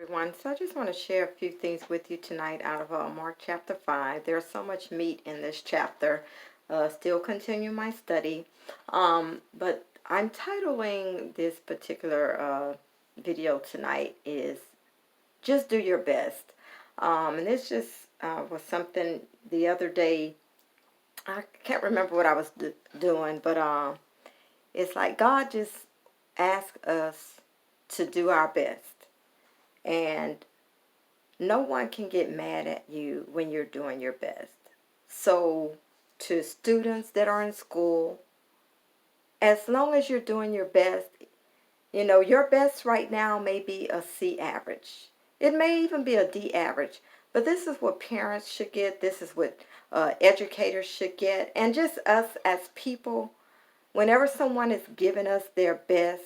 Everyone. So I just want to share a few things with you tonight out of Mark chapter 5. There's so much meat in this chapter. Still continue my study. But I'm titling this particular video tonight is Just Do Your Best. And this just was something the other day. I can't remember what I was doing, but it's like God just asked us to do our best. And no one can get mad at you when you're doing your best. So, to students that are in school, as long as you're doing your best, your best right now may be a C average. It may even be a D average. But this is what parents should get. This is what educators should get. And just us as people, whenever someone is giving us their best,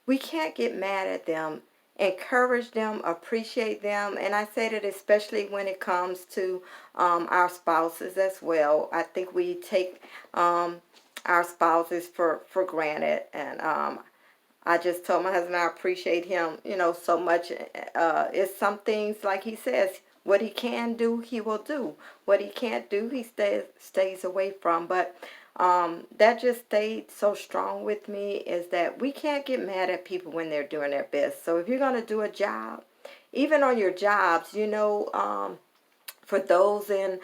we can't get mad at them. Encourage them, appreciate them, and I say that especially when it comes to our spouses as well. I think we take our spouses for granted, and I just told my husband I appreciate him, so much. It's some things like he says, what he can do, he will do. What he can't do, he stays away from. But that just stayed so strong with me is that we can't get mad at people when they're doing their best. So if you're going to do a job, even on your jobs, for those in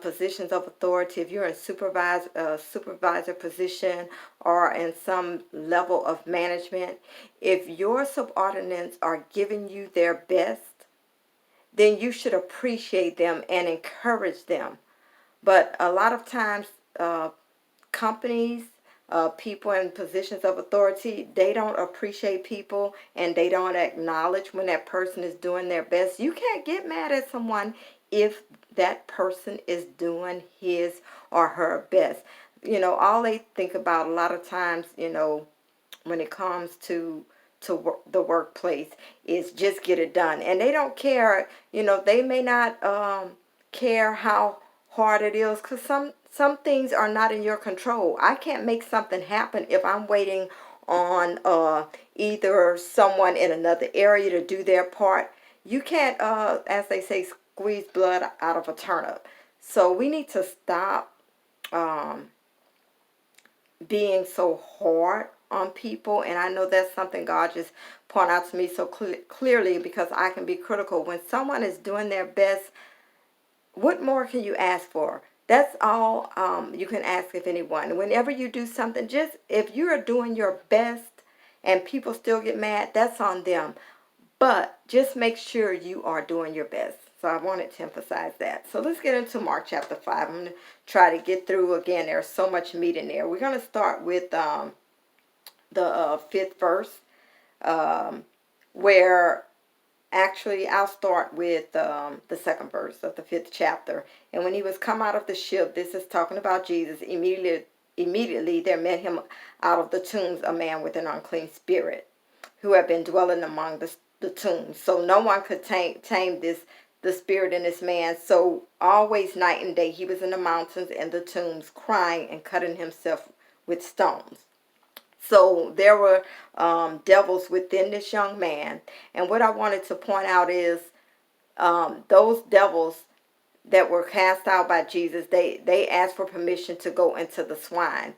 positions of authority, if you're in supervisor position or in some level of management, if your subordinates are giving you their best, then you should appreciate them and encourage them. But a lot of times, companies, people in positions of authority, they don't appreciate people and they don't acknowledge when that person is doing their best. You can't get mad at someone if that person is doing his or her best. All they think about a lot of times, when it comes to the workplace is just get it done. And they don't care, they may not care how hard it is, because some things are not in your control. I can't make something happen if I'm waiting on either someone in another area to do their part. You can't, as they say, squeeze blood out of a turnip. So we need to stop um, being so hard on people. And I know that's something God just pointed out to me so clearly, because I can be critical. When someone is doing their best, what more can you ask for? That's all you can ask of anyone. Whenever you do something, just if you are doing your best and people still get mad, that's on them. But just make sure you are doing your best. So I wanted to emphasize that. So let's get into Mark chapter 5. I'm going to try to get through again. There's so much meat in there. We're going to start with the fifth verse, where actually I'll start with the second verse of the fifth chapter. And when he was come out of the ship, this is talking about Jesus, immediately there met him out of the tombs a man with an unclean spirit, who had been dwelling among the tombs. So no one could tame the spirit in this man. So always night and day he was in the mountains and the tombs, crying and cutting himself with stones. So there were devils within this young man. And what I wanted to point out is those devils that were cast out by Jesus, they asked for permission to go into the swine.